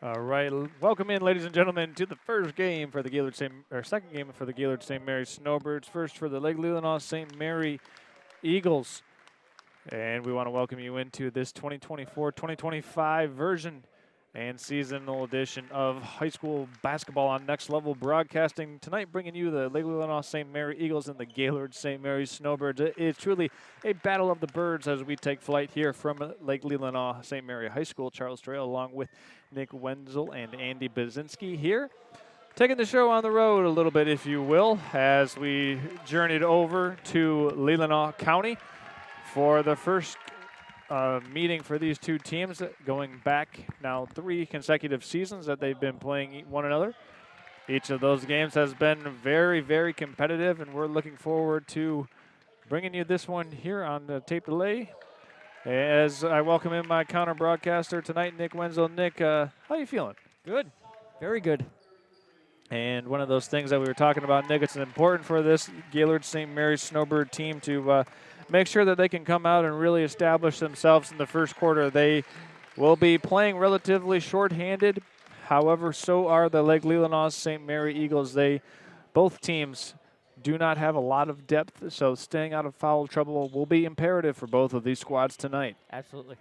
All right, welcome in, ladies and gentlemen, to the first game for the Gaylord St. or second game for the Gaylord St. Mary Snowbirds. First for the Leelanau St. Mary Eagles, and we want to welcome you into this 2024-2025 version and seasonal edition of high school basketball on Next Level Broadcasting. Tonight, bringing you the Leelanau St. Mary Eagles and the Gaylord St. Mary Snowbirds. It is truly a battle of the birds as we take flight here from Lake Leelanau St. Mary High School. Charles Trail, along with Nick Wenzel and Andy Bazinski here. Taking the show on the road a little bit, if you will, as we journeyed over to Leelanau County for the first meeting for these two teams, going back now 3 consecutive seasons that they've been playing one another. Each of those games has been very, very competitive, and we're looking forward to bringing you this one here on the tape delay. As I welcome in my counter broadcaster tonight, Nick Wenzel. Nick, how are you feeling? Good. Very good. And one of those things that we were talking about, Nick, it's important for this Gaylord St. Mary's Snowbird team to make sure that they can come out and really establish themselves in the first quarter. They will be playing relatively shorthanded. However, so are the Lake Leelanau St. Mary Eagles. Both teams do not have a lot of depth, so staying out of foul trouble will be imperative for both of these squads tonight. Absolutely.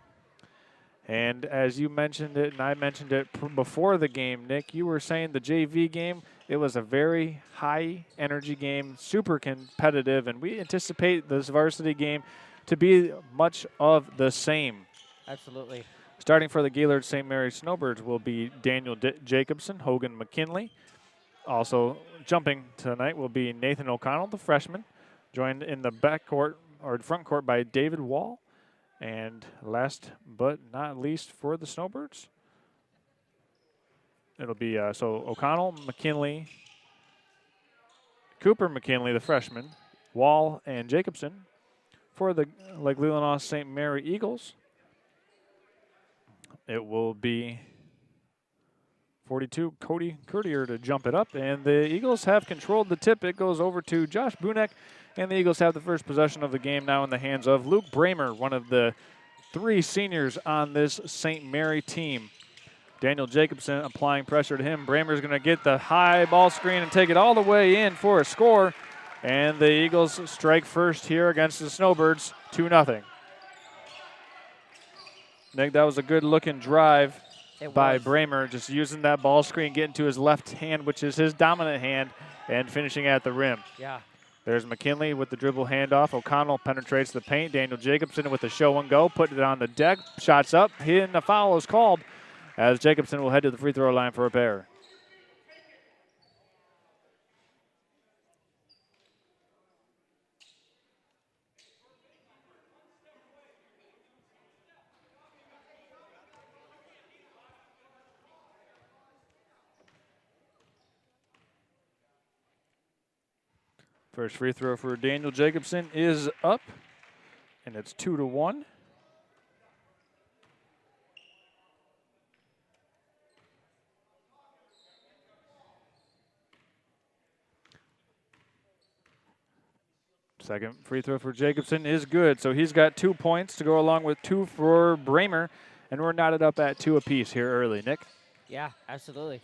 And as you mentioned it, and I mentioned it before the game, Nick, you were saying the JV game, it was a very high-energy game, super competitive, and we anticipate this varsity game to be much of the same. Absolutely. Starting for the Gaylord St. Mary Snowbirds will be Daniel Jacobson, Hogan McKinley. Also jumping tonight will be Nathan O'Connell, the freshman, joined in the backcourt or front court by David Wall. And last but not least for the Snowbirds, it'll be so O'Connell, McKinley, Cooper McKinley, the freshman, Wall, and Jacobson. For the Lake Leelanau St. Mary Eagles, it will be 42, Cody Courtier to jump it up. And the Eagles have controlled the tip. It goes over to Josh Bunek. And the Eagles have the first possession of the game now in the hands of Luke Bramer, one of the 3 seniors on this St. Mary team. Daniel Jacobson applying pressure to him. Bramer's going to get the high ball screen and take it all the way in for a score. And the Eagles strike first here against the Snowbirds, 2-0. Nick, that was a good-looking drive by Bramer, just using that ball screen, getting to his left hand, which is his dominant hand, and finishing at the rim. Yeah. There's McKinley with the dribble handoff. O'Connell penetrates the paint. Daniel Jacobson with the show and go, putting it on the deck. Shots up, and a foul is called as Jacobson will head to the free throw line for a pair. First free throw for Daniel Jacobson is up, and it's 2-1. Second free throw for Jacobson is good, so he's got 2 points to go along with 2 for Bramer, and we're knotted up at 2 apiece here early. Nick? Yeah, absolutely.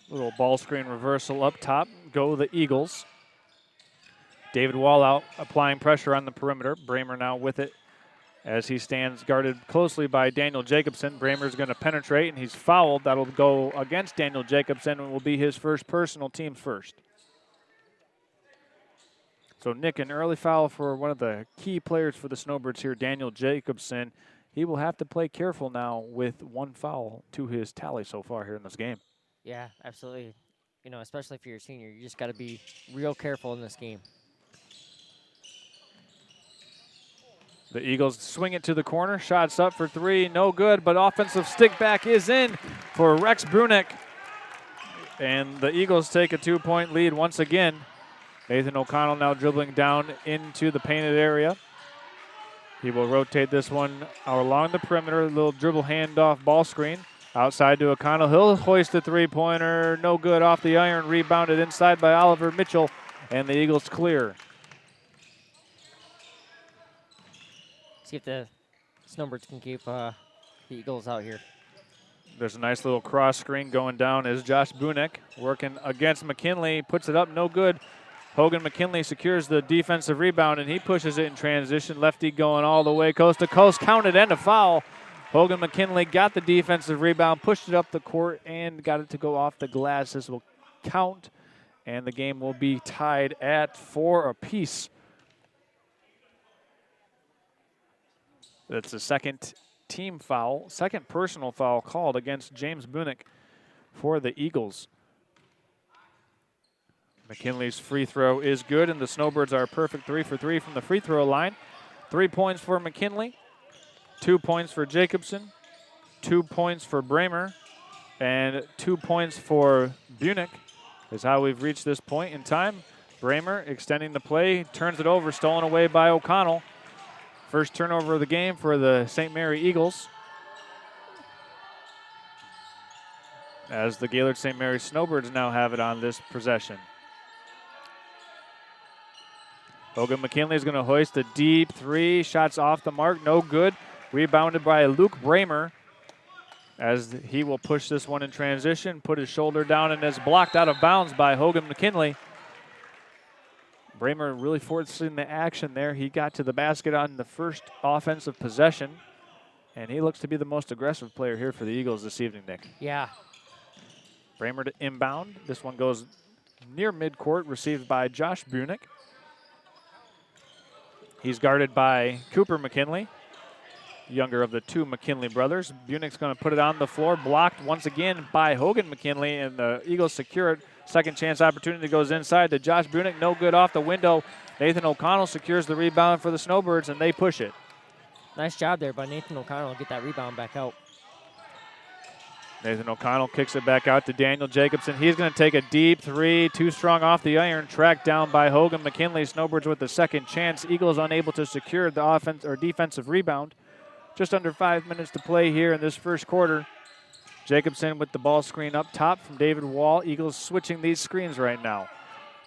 Little ball screen reversal up top. Go the Eagles. David Wall out, applying pressure on the perimeter. Bramer now with it as he stands guarded closely by Daniel Jacobson. Bramer's going to penetrate, and he's fouled. That'll go against Daniel Jacobson and will be his first personal, team's first. So, Nick, an early foul for one of the key players for the Snowbirds here, Daniel Jacobson. He will have to play careful now with 1 foul to his tally so far here in this game. Yeah, absolutely. You know, especially if you're a senior, you just got to be real careful in this game. The Eagles swing it to the corner. Shots up for 3, no good, but offensive stick back is in for Rex Brunek. And the Eagles take a 2-point lead once again. Nathan O'Connell now dribbling down into the painted area. He will rotate this one along the perimeter, a little dribble handoff ball screen. Outside to O'Connell. He'll hoist a 3-pointer. No good off the iron. Rebounded inside by Oliver Mitchell. And the Eagles clear. See if the Snowbirds can keep the Eagles out here. There's a nice little cross screen going down as Josh Bunick working against McKinley, puts it up, no good. Hogan McKinley secures the defensive rebound, and he pushes it in transition. Lefty going all the way coast to coast, counted and a foul. Hogan McKinley got the defensive rebound, pushed it up the court, and got it to go off the glass. This will count, and the game will be tied at 4 apiece. That's the second team foul, second personal foul called against James Bunick for the Eagles. McKinley's free throw is good, and the Snowbirds are perfect 3 for 3 from the free throw line. 3 points for McKinley, 2 points for Jacobson, 2 points for Bramer, and 2 points for Bunick is how we've reached this point in time. Bramer extending the play, turns it over, stolen away by O'Connell. First turnover of the game for the St. Mary Eagles, as the Gaylord St. Mary Snowbirds now have it on this possession. Hogan McKinley is going to hoist a deep 3. Shots off the mark, no good. Rebounded by Luke Bramer, as he will push this one in transition, put his shoulder down, and is blocked out of bounds by Hogan McKinley. Bramer really forcing the action there. He got to the basket on the first offensive possession, and he looks to be the most aggressive player here for the Eagles this evening, Nick. Yeah. Bramer to inbound. This one goes near midcourt, received by Josh Bunick. He's guarded by Cooper McKinley, younger of the 2 McKinley brothers. Bunick's going to put it on the floor, blocked once again by Hogan McKinley, and the Eagles secure it. Second chance opportunity goes inside to Josh Bunick, no good off the window. Nathan O'Connell secures the rebound for the Snowbirds, and they push it. Nice job there by Nathan O'Connell to get that rebound back out. Nathan O'Connell kicks it back out to Daniel Jacobson. He's going to take a deep 3, too strong off the iron, tracked down by Hogan McKinley. Snowbirds with the second chance. Eagles unable to secure the offense or defensive rebound. Just under 5 minutes to play here in this first quarter. Jacobson with the ball screen up top from David Wall. Eagles switching these screens right now.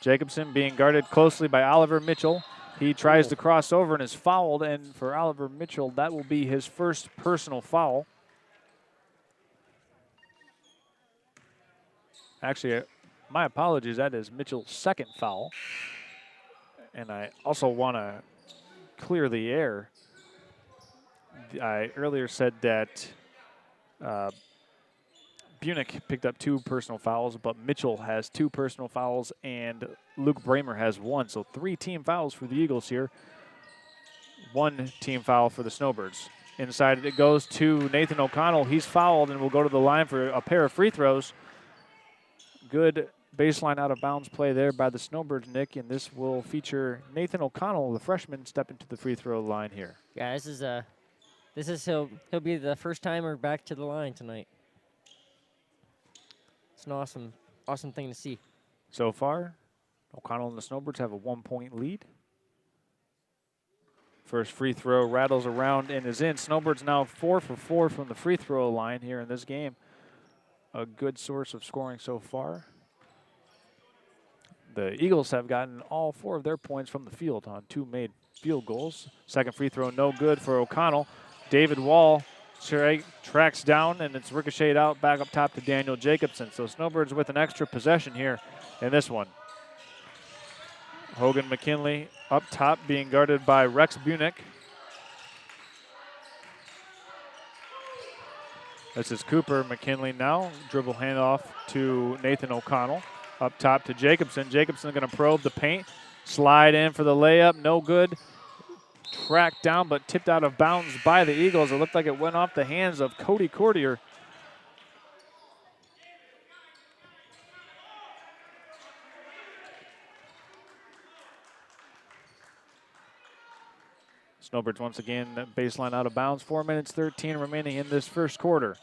Jacobson being guarded closely by Oliver Mitchell. He tries to cross over and is fouled, and for Oliver Mitchell, that will be his first personal foul. Actually, my apologies, that is Mitchell's second foul. And I also want to clear the air. I earlier said that Bunick picked up 2 personal fouls, but Mitchell has 2 personal fouls and Luke Bramer has 1. So 3 team fouls for the Eagles here. 1 team foul for the Snowbirds. Inside it goes to Nathan O'Connell. He's fouled and will go to the line for a pair of free throws. Good baseline out of bounds play there by the Snowbirds, Nick, and this will feature Nathan O'Connell, the freshman, step into the free throw line here. Yeah, this is he'll be the first timer back to the line tonight. It's an awesome thing to see. So far, O'Connell and the Snowbirds have a 1-point lead. First free throw rattles around and is in. Snowbirds now 4 for 4 from the free throw line here in this game. A good source of scoring so far. The Eagles have gotten all 4 of their points from the field on 2 made field goals. Second free throw no good for O'Connell. David Wall tracks down, and it's ricocheted out back up top to Daniel Jacobson. So Snowbirds with an extra possession here in this one. Hogan McKinley up top being guarded by Rex Bunick. This is Cooper McKinley now. Dribble handoff to Nathan O'Connell. Up top to Jacobson. Jacobson going to probe the paint. Slide in for the layup. No good. Tracked down but tipped out of bounds by the Eagles. It looked like it went off the hands of Cody Courtier. Snowbirds once again baseline out of bounds. 4 minutes 13 remaining in this first quarter.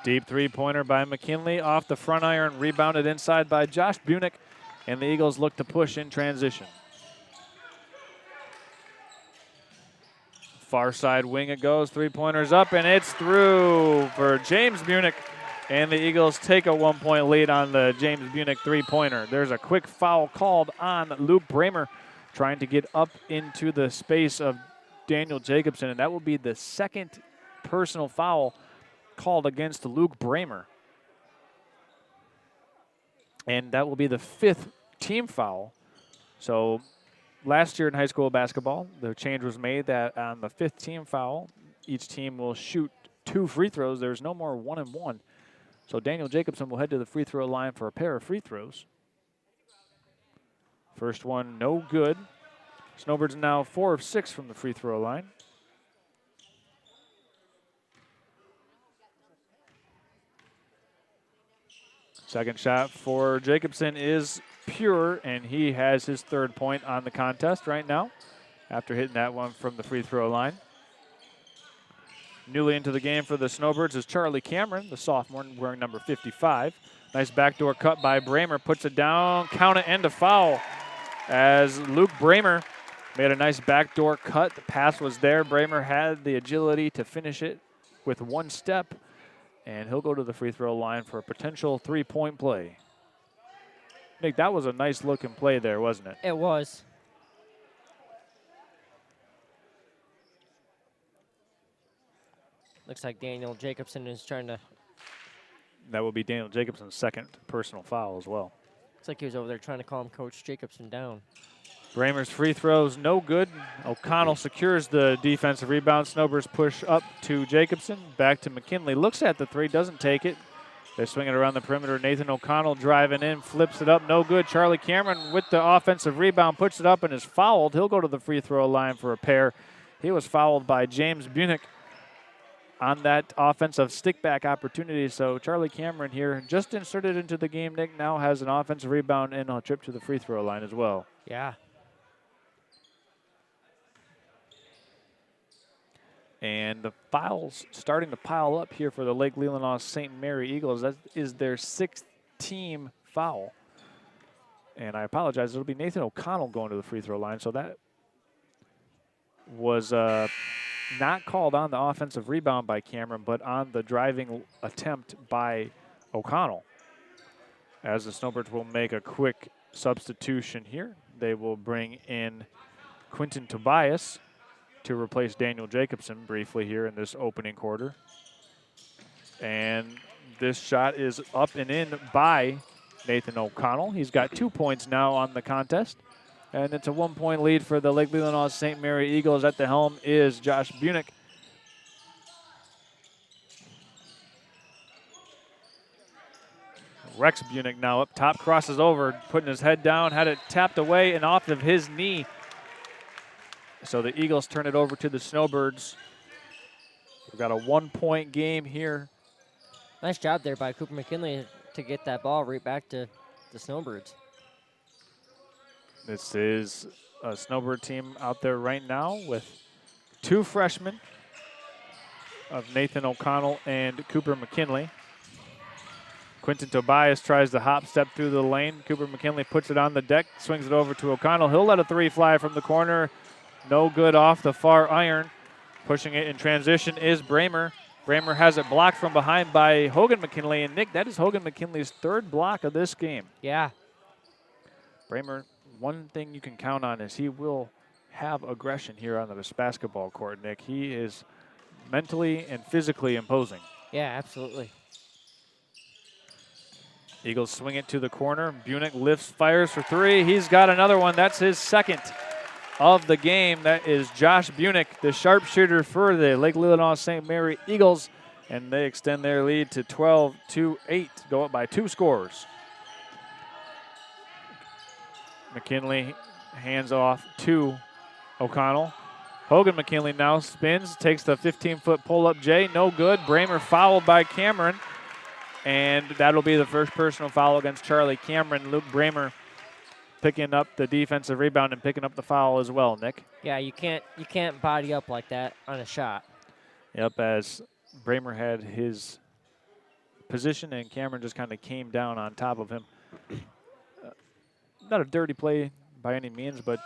Deep 3-pointer by McKinley off the front iron, rebounded inside by Josh Bunick, and the Eagles look to push in transition. Far side wing it goes, 3-pointers up, and it's through for James Bunick. And the Eagles take a 1-point lead on the James Bunick 3-pointer. There's a quick foul called on Luke Bramer. trying to get up into the space of Daniel Jacobson, and that will be the second personal foul called against Luke Bramer. And that will be the 5th team foul. So last year in high school basketball, the change was made that on the 5th team foul, each team will shoot 2 free throws. There's no more 1-and-1. So Daniel Jacobson will head to the free throw line for a pair of free throws. First one, no good. Snowbirds now 4 of 6 from the free throw line. Second shot for Jacobson is pure, and he has his 3rd point on the contest right now after hitting that one from the free throw line. Newly into the game for the Snowbirds is Charlie Cameron, the sophomore, wearing number 55. Nice backdoor cut by Bramer, puts it down, count it, and a foul. As Luke Bramer made a nice backdoor cut. The pass was there. Bramer had the agility to finish it with 1 step, and he'll go to the free throw line for a potential 3-point play. Nick, that was a nice looking play there, wasn't it? It was. Looks like Daniel Jacobson is trying to. That will be Daniel Jacobson's 2nd personal foul as well. Looks like he was over there trying to calm Coach Jacobson down. Bramer's free throws no good. O'Connell secures the defensive rebound. Snowbirds push up to Jacobson. Back to McKinley. Looks at the 3, doesn't take it. They swing it around the perimeter. Nathan O'Connell driving in, flips it up, no good. Charlie Cameron with the offensive rebound, puts it up and is fouled. He'll go to the free throw line for a pair. He was fouled by James Bunick on that offensive stick-back opportunity. So Charlie Cameron here, just inserted into the game, Nick, now has an offensive rebound and a trip to the free throw line as well. Yeah. And the fouls starting to pile up here for the Lake Leelanau St. Mary Eagles. That is their 6th team foul. And I apologize, it'll be Nathan O'Connell going to the free throw line. So that was not called on the offensive rebound by Cameron, but on the driving attempt by O'Connell. As the Snowbirds will make a quick substitution here. They will bring in Quentin Tobias to replace Daniel Jacobson briefly here in this opening quarter. And this shot is up and in by Nathan O'Connell. He's got 2 points now on the contest. And it's a 1-point lead for the Lake Leelanau St. Mary Eagles. At the helm is Josh Bunick. Rex Bunick now up top, crosses over, putting his head down, had it tapped away and off of his knee. So the Eagles turn it over to the Snowbirds. We've got a 1-point game here. Nice job there by Cooper McKinley to get that ball right back to the Snowbirds. This is a Snowbird team out there right now with 2 freshmen of Nathan O'Connell and Cooper McKinley. Quentin Tobias tries to hop step through the lane. Cooper McKinley puts it on the deck, swings it over to O'Connell. He'll let a 3 fly from the corner. No good off the far iron. Pushing it in transition is Bramer. Bramer has it blocked from behind by Hogan McKinley. And Nick, that is Hogan McKinley's 3rd block of this game. Yeah. Bramer, one thing you can count on is he will have aggression here on this basketball court, Nick. He is mentally and physically imposing. Yeah, absolutely. Eagles swing it to the corner. Bunick lifts, fires for 3. He's got another one. That's his 2nd of the game. That is Josh Bunick, the sharpshooter for the Lake Leelanau St. Mary Eagles, and they extend their lead to 12-8, go up by 2 scores. McKinley hands off to O'Connell. Hogan McKinley now spins, takes the 15-foot pull-up J, no good. Bramer fouled by Cameron, and that'll be the first personal foul against Charlie Cameron. Luke Bramer picking up the defensive rebound and picking up the foul as well, Nick. Yeah, you can't body up like that on a shot. Yep, as Bramer had his position and Cameron just kind of came down on top of him. Not a dirty play by any means, but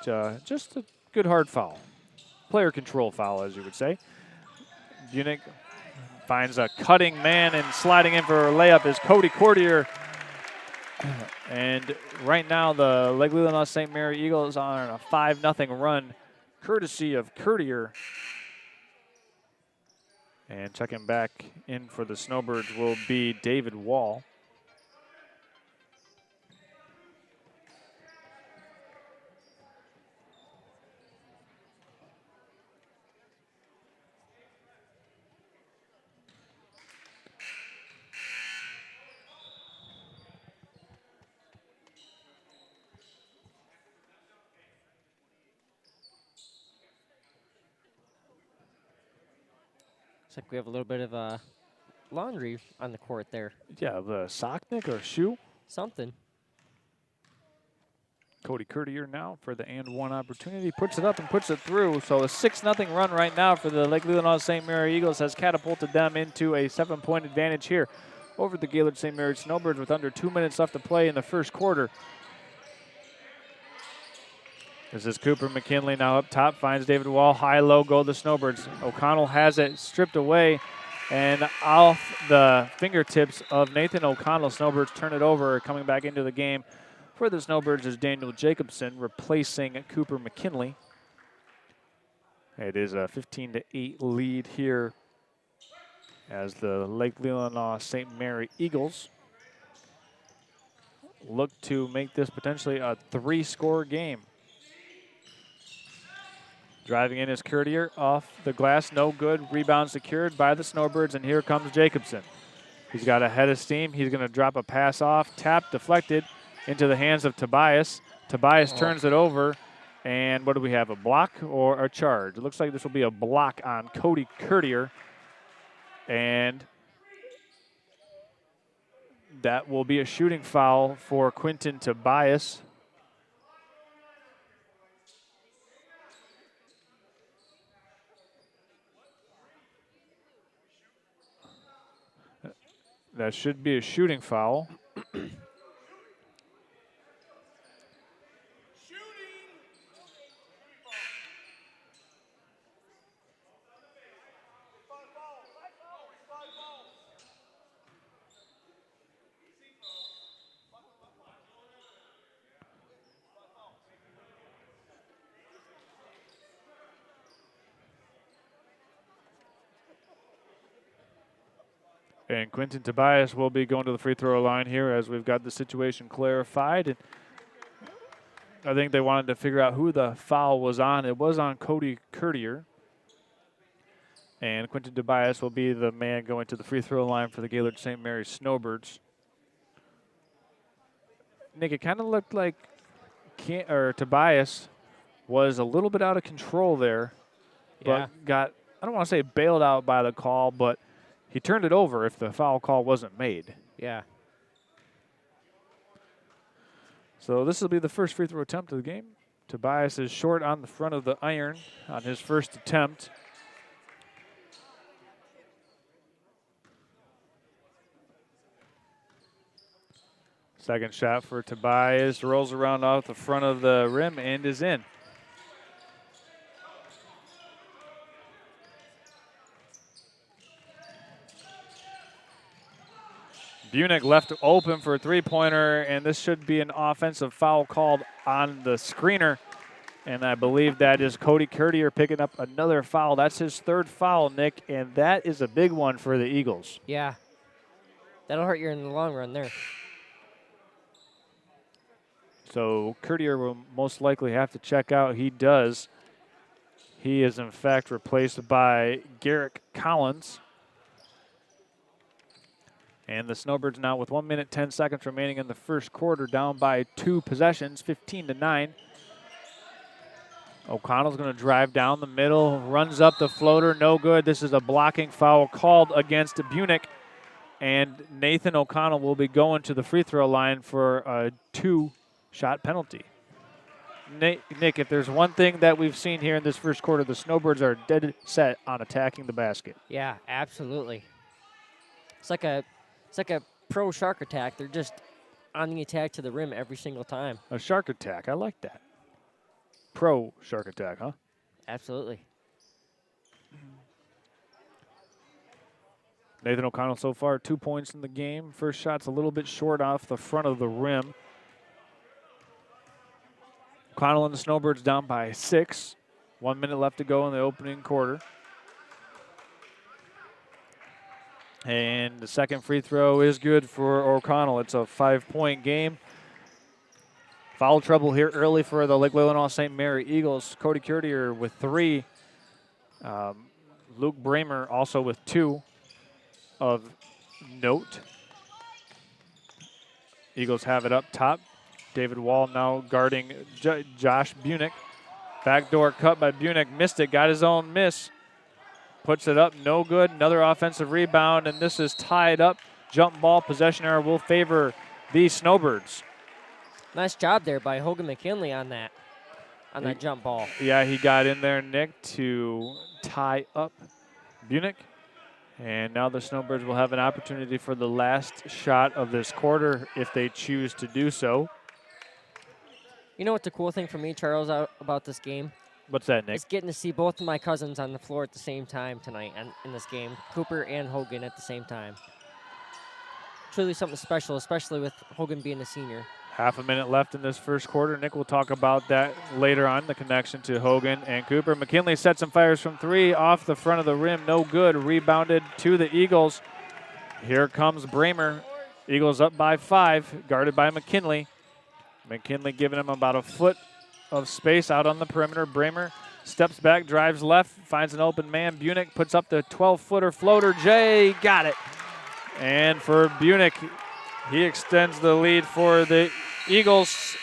just a good hard foul. Player control foul, as you would say. Bunick finds a cutting man, and sliding in for a layup is Cody Courtier. And right now, the Leelanau St. Mary Eagles are on a 5-0 run, courtesy of Courtier. And checking back in for the Snowbirds will be David Wall. Looks like we have a little bit of laundry on the court there. Yeah, the sock, Nick, or shoe? Something. Cody Courtier now for the and one opportunity. Puts it up and puts it through. So a 6-0 run right now for the Lake Leelanau St. Mary Eagles has catapulted them into a 7-point advantage here over the Gaylord St. Mary Snowbirds with under 2 minutes left to play in the first quarter. This is Cooper McKinley now up top, finds David Wall, high-low, go the Snowbirds. O'Connell has it stripped away, and off the fingertips of Nathan O'Connell, Snowbirds turn it over. Coming back into the game for the Snowbirds is Daniel Jacobson, replacing Cooper McKinley. It is a 15-8 lead here as the Lake Leelanau St. Mary Eagles look to make this potentially a 3-score game. Driving in is Courtier off the glass, no good. Rebound secured by the Snowbirds, and here comes Jacobson. He's got a head of steam. He's going to drop a pass off, tap deflected into the hands of Tobias. Tobias turns it over, and what do we have, a block or a charge? It looks like this will be a block on Cody Courtier, and that will be a shooting foul for Quinton Tobias. That should be a shooting foul. And Quinton Tobias will be going to the free throw line here as we've got the situation clarified. And I think they wanted to figure out who the foul was on. It was on Cody Courtier. And Quinton Tobias will be the man going to the free throw line for the Gaylord St. Mary's Snowbirds. Nick, it kind of looked like Tobias was a little bit out of control there, but got, I don't want to say bailed out by the call, but he turned it over if the foul call wasn't made. Yeah. So this will be the first free throw attempt of the game. Tobias is short on the front of the iron on his first attempt. Second shot for Tobias, rolls around off the front of the rim and is in. Bunick left open for a three-pointer, and this should be an offensive foul called on the screener. And I believe that is Cody Courtier picking up another foul. That's his third foul, Nick, and that is a big one for the Eagles. Yeah. That'll hurt you in the long run there. So Courtier will most likely have to check out. He does. He is, in fact, replaced by Garrick Collins. And the Snowbirds now with 1 minute, 10 seconds remaining in the first quarter, down by 2 possessions, 15-9. O'Connell's going to drive down the middle, runs up the floater, no good. This is a blocking foul called against Bunick. And Nathan O'Connell will be going to the free throw line for a 2-shot penalty. Nick, if there's one thing that we've seen here in this first quarter, the Snowbirds are dead set on attacking the basket. Yeah, absolutely. It's like a pro shark attack. They're just on the attack to the rim every single time. A shark attack, I like that. Pro shark attack, huh? Absolutely. Nathan O'Connell so far 2 points in the game. First shot's a little bit short off the front of the rim. O'Connell and the Snowbirds down by 6. 1 minute left to go in the opening quarter. And the second free throw is good for O'Connell. It's a 5-point game. Foul trouble here early for the Lake Leelanau St. Mary Eagles. Cody Curtier with 3. Luke Bramer also with 2 of note. Eagles have it up top. David Wall now guarding Josh Bunick. Backdoor cut by Bunick. Missed it. Got his own miss. Puts it up. No good. Another offensive rebound, and this is tied up. Jump ball possession error will favor the Snowbirds. Nice job there by Hogan McKinley on that jump ball. Yeah, he got in there, Nick, to tie up Bunick. And now the Snowbirds will have an opportunity for the last shot of this quarter if they choose to do so. You know what the cool thing for me, Charles, about this game? What's that, Nick? It's getting to see both of my cousins on the floor at the same time tonight and in this game. Cooper and Hogan at the same time. Truly something special, especially with Hogan being a senior. Half a minute left in this first quarter. Nick will talk about that later on, the connection to Hogan and Cooper. McKinley sets and fires from 3 off the front of the rim. No good. Rebounded to the Eagles. Here comes Bramer. Eagles up by 5, guarded by McKinley. McKinley giving him about a foot of space out on the perimeter. Bramer steps back, drives left, finds an open man. Bunick puts up the 12-footer floater. Jay got it. And for Bunick, he extends the lead for the Eagles.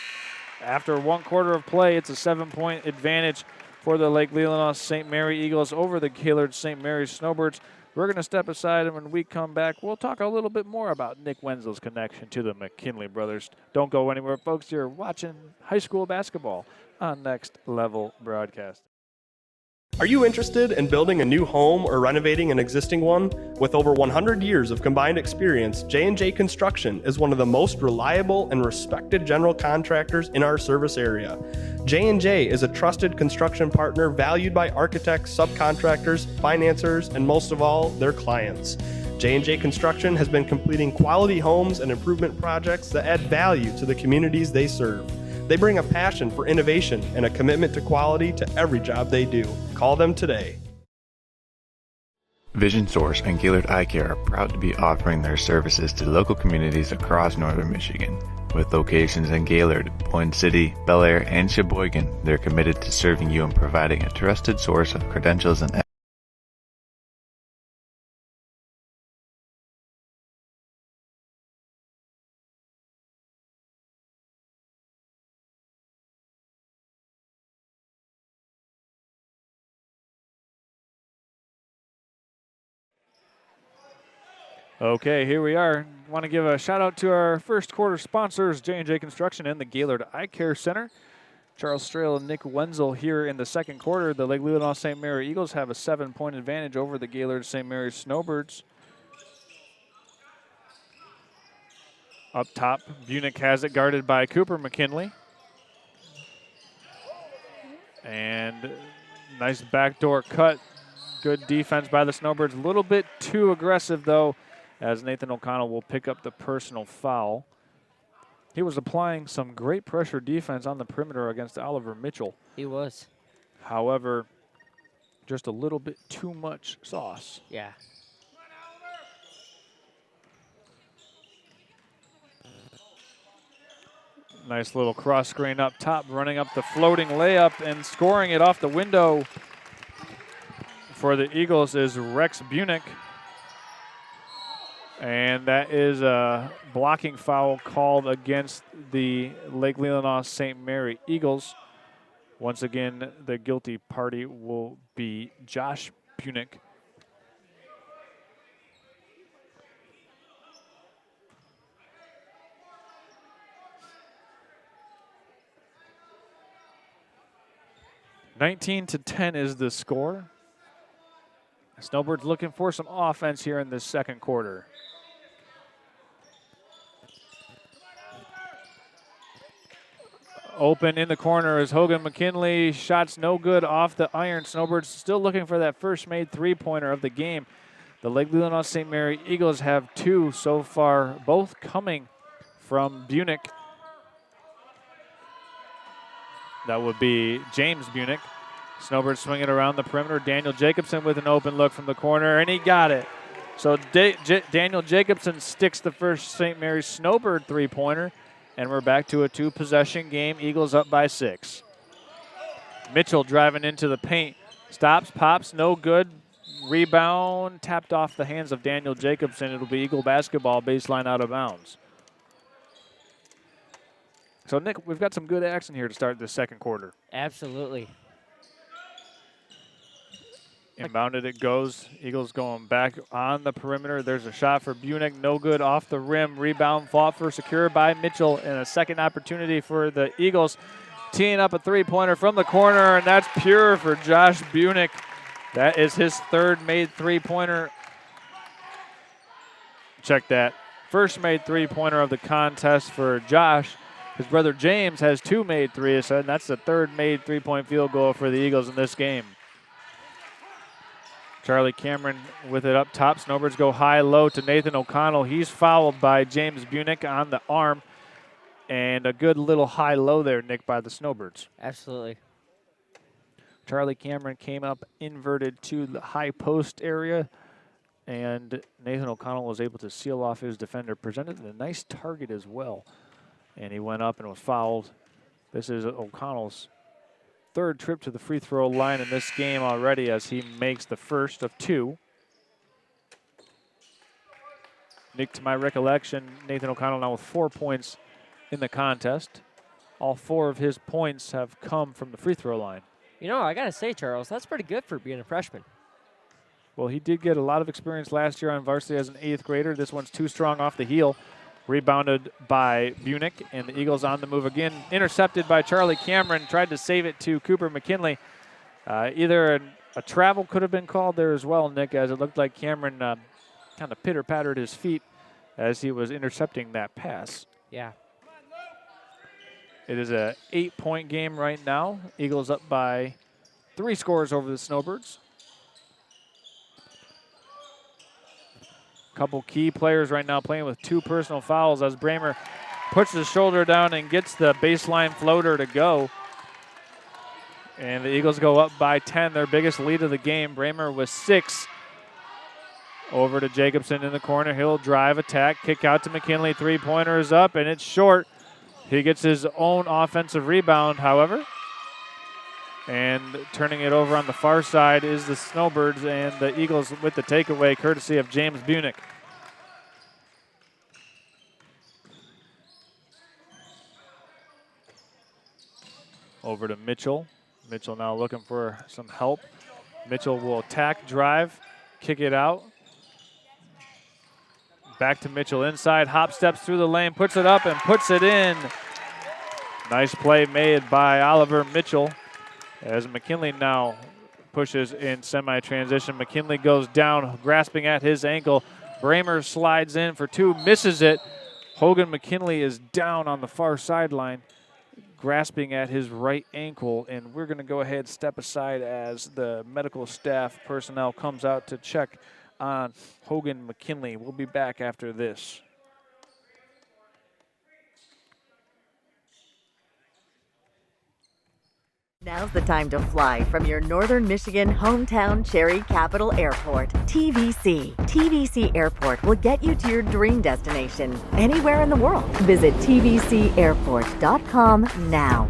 After 1 quarter of play, it's a 7-point advantage for the Lake Leelanau St. Mary Eagles over the Gaylord St. Mary's Snowbirds. We're going to step aside, and when we come back, we'll talk a little bit more about Nick Wenzel's connection to the McKinley brothers. Don't go anywhere, folks. You're watching high school basketball on Next Level Broadcast. Are you interested in building a new home or renovating an existing one? With over 100 years of combined experience, J&J Construction is one of the most reliable and respected general contractors in our service area. J&J is a trusted construction partner valued by architects, subcontractors, financiers, and most of all, their clients. J&J Construction has been completing quality homes and improvement projects that add value to the communities they serve. They bring a passion for innovation and a commitment to quality to every job they do. Call them today. Vision Source and Gaylord Eye Care are proud to be offering their services to local communities across northern Michigan. With locations in Gaylord, Boyne City, Bel Air, and Sheboygan, they're committed to serving you and providing a trusted source of credentials and Okay, here we are. Want to give a shout out to our first quarter sponsors, J&J Construction and the Gaylord Eye Care Center. Charles Strail and Nick Wenzel here in the second quarter. The Lake Leelanau St. Mary Eagles have a 7-point advantage over the Gaylord St. Mary's Snowbirds. Up top, Bunick has it guarded by Cooper McKinley. And nice backdoor cut. Good defense by the Snowbirds. A little bit too aggressive, though, as Nathan O'Connell will pick up the personal foul. He was applying some great pressure defense on the perimeter against Oliver Mitchell. He was. However, just a little bit too much sauce. Yeah. Nice little cross screen up top, running up the floating layup and scoring it off the window for the Eagles is Rex Bunick. And that is a blocking foul called against the Lake Leelanau St. Mary Eagles. Once again, the guilty party will be Josh Bunick. (19-10) is the score. Snowbirds looking for some offense here in this second quarter. Open in the corner is Hogan McKinley. Shots no good off the iron. Snowbirds still looking for that first made three-pointer of the game. The Lake Leelanau St. Mary Eagles have 2 so far, both coming from Bunick. That would be James Bunick. Snowbirds swinging around the perimeter. Daniel Jacobson with an open look from the corner, and he got it. So Daniel Jacobson sticks the first St. Mary's Snowbird three-pointer, and we're back to a 2-possession game. Eagles up by 6. Mitchell driving into the paint. Stops, pops, no good. Rebound tapped off the hands of Daniel Jacobson. It'll be Eagle basketball, baseline out of bounds. So, Nick, we've got some good action here to start the second quarter. Absolutely. Inbounded it goes. Eagles going back on the perimeter. There's a shot for Bunick. No good off the rim. Rebound fought for, secured by Mitchell. And a second opportunity for the Eagles. Teeing up a three-pointer from the corner, and that's pure for Josh Bunick. That is his third made three-pointer. Check that. First made three-pointer of the contest for Josh. His brother James has 2 made threes, and that's the third made three-point field goal for the Eagles in this game. Charlie Cameron with it up top. Snowbirds go high-low to Nathan O'Connell. He's fouled by James Bunick on the arm. And a good little high-low there, Nick, by the Snowbirds. Absolutely. Charlie Cameron came up inverted to the high post area. And Nathan O'Connell was able to seal off his defender. Presented a nice target as well. And he went up and was fouled. This is O'Connell's third trip to the free throw line in this game already as he makes the first of 2. Nick, to my recollection, Nathan O'Connell now with 4 points in the contest. All 4 of his points have come from the free throw line. You know, I got to say, Charles, that's pretty good for being a freshman. Well, he did get a lot of experience last year on varsity as an 8th grader. This one's too strong off the heel. Rebounded by Bunick, and the Eagles on the move again. Intercepted by Charlie Cameron. Tried to save it to Cooper McKinley. Either a travel could have been called there as well, Nick, as it looked like Cameron kind of pitter-pattered his feet as he was intercepting that pass. Yeah. It is a 8-point game right now. Eagles up by 3 scores over the Snowbirds. Couple key players right now playing with 2 personal fouls as Bramer puts his shoulder down and gets the baseline floater to go. And the Eagles go up by 10, their biggest lead of the game. Bramer with 6. Over to Jacobson in the corner. He'll drive, attack, kick out to McKinley. Three-pointer is up, and it's short. He gets his own offensive rebound, however. And turning it over on the far side is the Snowbirds, and the Eagles with the takeaway courtesy of James Bunick. Over to Mitchell. Mitchell now looking for some help. Mitchell will attack, drive, kick it out. Back to Mitchell inside, hop steps through the lane, puts it up and puts it in. Nice play made by Oliver Mitchell as McKinley now pushes in semi-transition. McKinley goes down, grasping at his ankle. Bramer slides in for 2, misses it. Hogan McKinley is down on the far sideline, grasping at his right ankle, and we're going to go ahead, step aside as the medical staff personnel comes out to check on Hogan McKinley. We'll be back after this. Now's the time to fly from your Northern Michigan hometown Cherry Capital Airport, TVC. TVC Airport will get you to your dream destination anywhere in the world. Visit tvcairport.com now.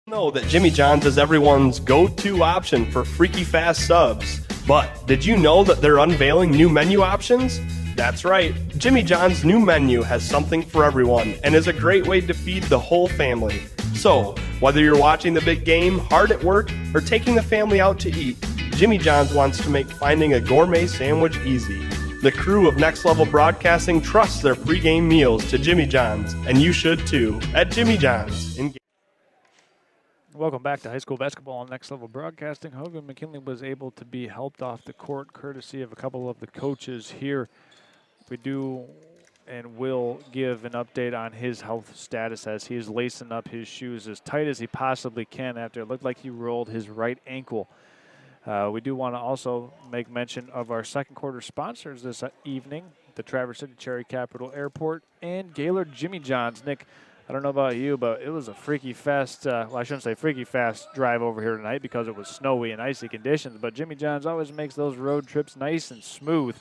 Know that Jimmy John's is everyone's go-to option for freaky fast subs. But did you know that they're unveiling new menu options? That's right, Jimmy John's new menu has something for everyone and is a great way to feed the whole family. So, whether you're watching the big game, hard at work, or taking the family out to eat, Jimmy John's wants to make finding a gourmet sandwich easy. The crew of Next Level Broadcasting trusts their pregame meals to Jimmy John's, and you should too, at Jimmy John's. Welcome back to high school basketball on Next Level Broadcasting. Hogan McKinley was able to be helped off the court courtesy of a couple of the coaches here. We do and will give an update on his health status as he is lacing up his shoes as tight as he possibly can after it looked like he rolled his right ankle. We do want to also make mention of our second quarter sponsors this evening, the Traverse City Cherry Capital Airport and Gaylord Jimmy John's. Nick, I don't know about you, but it was a freaky fast, well, I shouldn't say freaky fast drive over here tonight because it was snowy and icy conditions, but Jimmy John's always makes those road trips nice and smooth.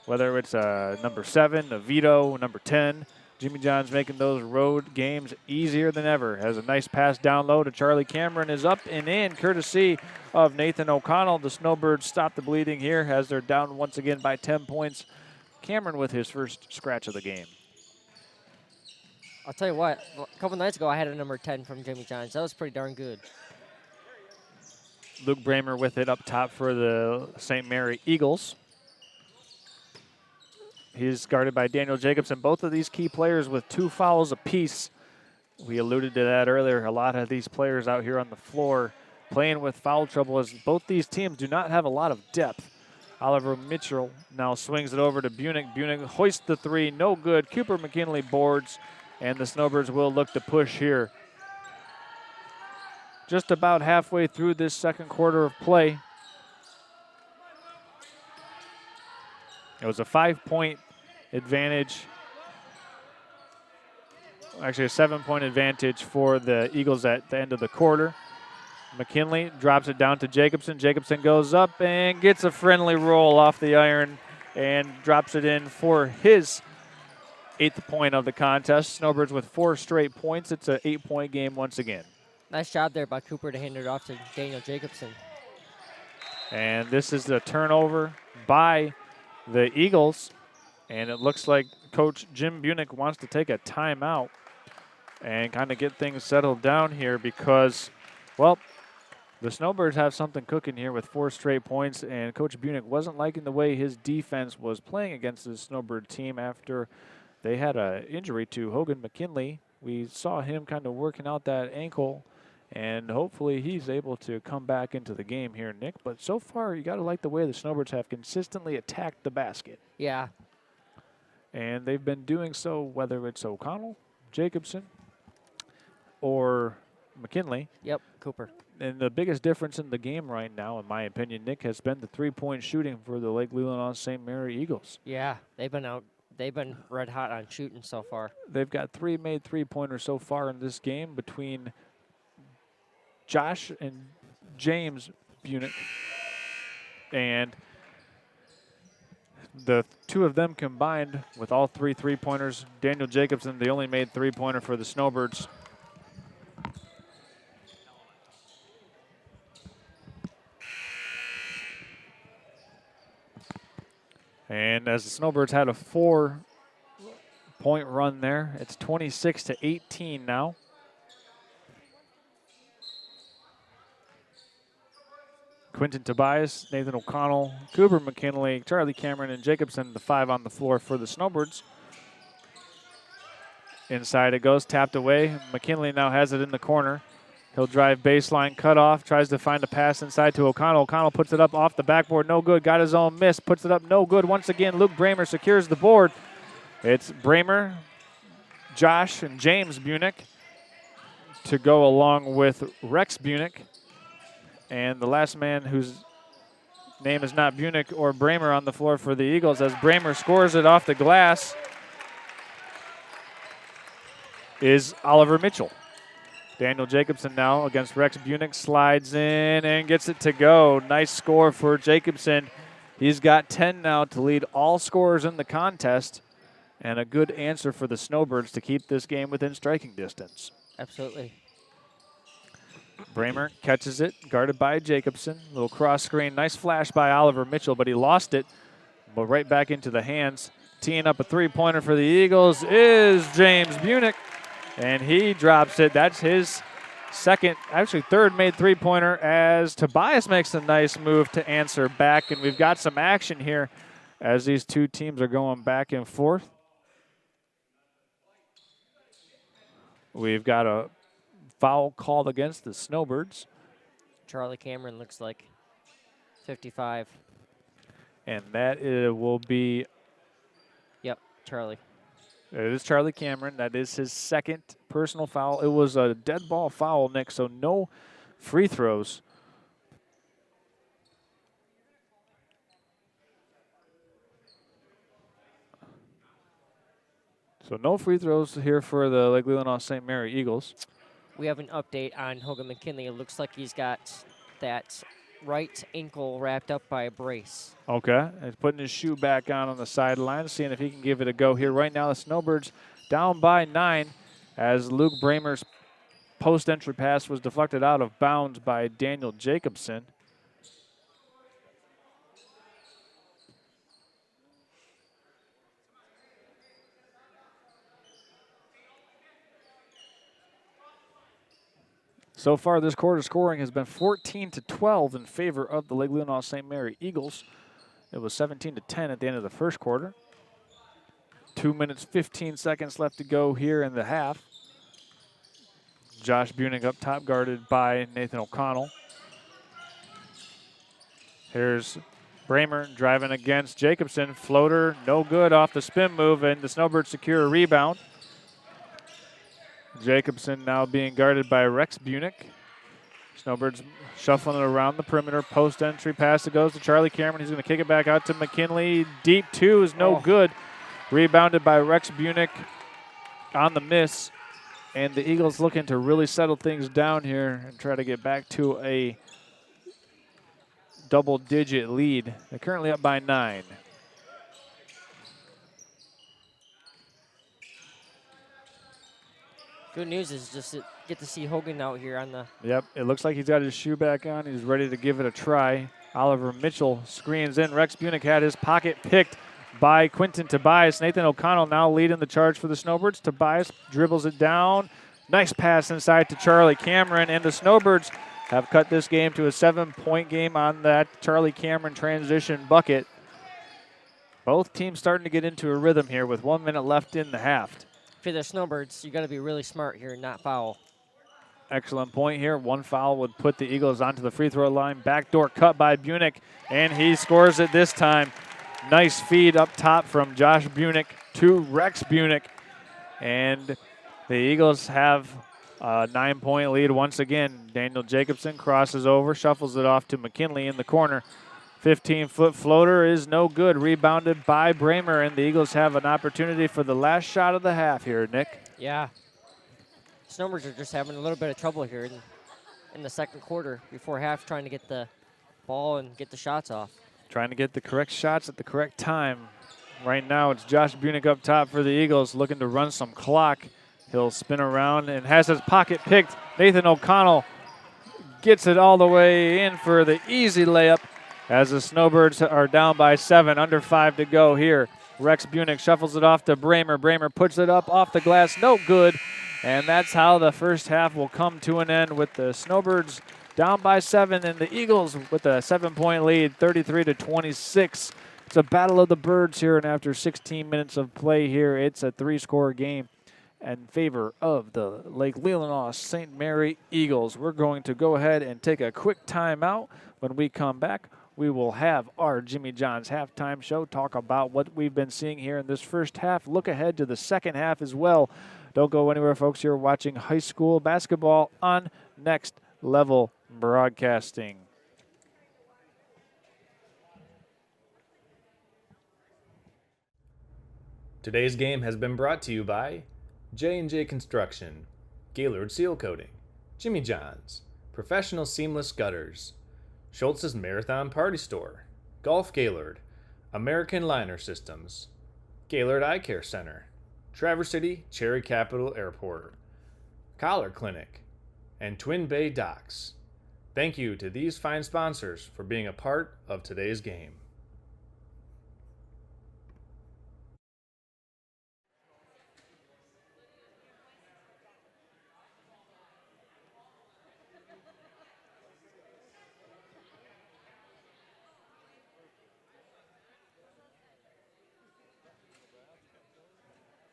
Whether it's number 7, a Vito, number 10, Jimmy John's making those road games easier than ever. Has a nice pass down low to Charlie Cameron, is up and in, courtesy of Nathan O'Connell. The Snowbirds stop the bleeding here as they're down once again by 10 points. Cameron with his first scratch of the game. I'll tell you what, a couple nights ago I had a number 10 from Jimmy John's. That was pretty darn good. Luke Bramer with it up top for the St. Mary Eagles. He's guarded by Daniel Jacobson. Both of these key players with 2 fouls apiece. We alluded to that earlier. A lot of these players out here on the floor playing with foul trouble as both these teams do not have a lot of depth. Oliver Mitchell now swings it over to Bunick. Bunick hoists the 3, no good. Cooper McKinley boards, and the Snowbirds will look to push here. Just about halfway through this second quarter of play. It was a 5-point advantage. Actually, a 7-point advantage for the Eagles at the end of the quarter. McKinley drops it down to Jacobson. Jacobson goes up and gets a friendly roll off the iron and drops it in for his 8th point of the contest. Snowbirds with 4 straight points. It's an 8-point game once again. Nice job there by Cooper to hand it off to Daniel Jacobson. And this is the turnover by the Eagles. And it looks like Coach Jim Bunick wants to take a timeout and kind of get things settled down here because, well, the Snowbirds have something cooking here with 4 straight points, and Coach Bunick wasn't liking the way his defense was playing against the Snowbird team after they had an injury to Hogan McKinley. We saw him kind of working out that ankle, and hopefully he's able to come back into the game here, Nick. But so far, you got to like the way the Snowbirds have consistently attacked the basket. Yeah. And they've been doing so whether it's O'Connell, Jacobson, or McKinley. Yep, Cooper. And the biggest difference in the game right now, in my opinion, Nick, has been the 3-point shooting for the Lake Leelanau St. Mary Eagles. Yeah, they've been red hot on shooting so far. They've got 3 made 3-pointers so far in this game between Josh and James Bunick. And the 2 of them combined with all 3 3-pointers. Daniel Jacobson, the only made 3-pointer for the Snowbirds. And as the Snowbirds had a 4-point run there, it's 26-18 now. Quentin Tobias, Nathan O'Connell, Cooper McKinley, Charlie Cameron, and Jacobson, the 5 on the floor for the Snowbirds. Inside it goes, tapped away. McKinley now has it in the corner. He'll drive baseline, cut off, tries to find a pass inside to O'Connell. O'Connell puts it up off the backboard, no good. Got his own miss, puts it up, no good. Once again, Luke Bramer secures the board. It's Bramer, Josh, and James Bunick to go along with Rex Bunick. And the last man whose name is not Bunick or Bramer on the floor for the Eagles as Bramer scores it off the glass is Oliver Mitchell. Daniel Jacobson now against Rex Bunick slides in and gets it to go. Nice score for Jacobson. He's got 10 now to lead all scorers in the contest, and a good answer for the Snowbirds to keep this game within striking distance. Absolutely. Bramer catches it, guarded by Jacobson. Little cross screen, nice flash by Oliver Mitchell, but he lost it. But right back into the hands. Teeing up a 3-pointer for the Eagles is James Bunick, and he drops it. That's his third made 3-pointer as Tobias makes a nice move to answer back. And we've got some action here as these 2 teams are going back and forth. We've got a foul called against the Snowbirds. Charlie Cameron looks like 55. And that will be... Yep, Charlie. It is Charlie Cameron. That is his 2nd personal foul. It was a dead ball foul, Nick, so no free throws. So no free throws here for the Lake Leelanau St. Mary Eagles. We have an update on Hogan McKinley. It looks like he's got that right ankle wrapped up by a brace. Okay, he's putting his shoe back on the sideline, seeing if he can give it a go here. Right now, the Snowbirds down by 9 as Luke Bramer's post-entry pass was deflected out of bounds by Daniel Jacobson. So far, this quarter scoring has been 14-12 in favor of the Lake Leelanau St. Mary Eagles. It was 17-10 at the end of the first quarter. 2 minutes, 15 seconds left to go here in the half. Josh Bunig up top, guarded by Nathan O'Connell. Here's Bramer driving against Jacobson. Floater, no good off the spin move, and the Snowbirds secure a rebound. Jacobson now being guarded by Rex Bunig. Snowbirds shuffling it around the perimeter. Post entry pass that goes to Charlie Cameron. He's going to kick it back out to McKinley. Deep two is no good. Rebounded by Rex Bunig on the miss. And the Eagles looking to really settle things down here and try to get back to a double-digit lead. They're currently up by 9. Good news is just to get to see Hogan out here on the... Yep, it looks like he's got his shoe back on. He's ready to give it a try. Oliver Mitchell screens in. Rex Bunig had his pocket picked by Quinton Tobias. Nathan O'Connell now leading the charge for the Snowbirds. Tobias dribbles it down. Nice pass inside to Charlie Cameron, and the Snowbirds have cut this game to a 7-point game on that Charlie Cameron transition bucket. Both teams starting to get into a rhythm here with 1 minute left in the half. For the Snowbirds, you got to be really smart here and not foul. Excellent point here. One foul would put the Eagles onto the free throw line. Backdoor cut by Bunig, and he scores it this time. Nice feed up top from Josh Bunig to Rex Bunig. And the Eagles have a 9-point lead once again. Daniel Jacobson crosses over, shuffles it off to McKinley in the corner. 15-foot floater is no good. Rebounded by Bramer, and the Eagles have an opportunity for the last shot of the half here, Nick. Yeah. Snowbirds are just having a little bit of trouble here in the second quarter before half, trying to get the ball and get the shots off. Trying to get the correct shots at the correct time. Right now, it's Josh Bunig up top for the Eagles, looking to run some clock. He'll spin around and has his pocket picked. Nathan O'Connell gets it all the way in for the easy layup as the Snowbirds are down by 7, under 5 to go here. Rex Bunig shuffles it off to Bramer. Bramer puts it up off the glass, no good. And that's how the first half will come to an end, with the Snowbirds down by 7 and the Eagles with a 7-point lead, 33-26. It's a battle of the birds here, and after 16 minutes of play here, it's a 3-score game in favor of the Lake Leelanau St. Mary Eagles. We're going to go ahead and take a quick timeout. When we come back, we will have our Jimmy John's halftime show, talk about what we've been seeing here in this first half, look ahead to the second half as well. Don't go anywhere, folks. You're watching high school basketball on Next Level Broadcasting. Today's game has been brought to you by J&J Construction, Gaylord Seal Coating, Jimmy John's, Professional Seamless Gutters, Schultz's Marathon Party Store, Golf Gaylord, American Liner Systems, Gaylord Eye Care Center, Traverse City Cherry Capital Airport, Collar Clinic, and Twin Bay Docks. Thank you to these fine sponsors for being a part of today's game.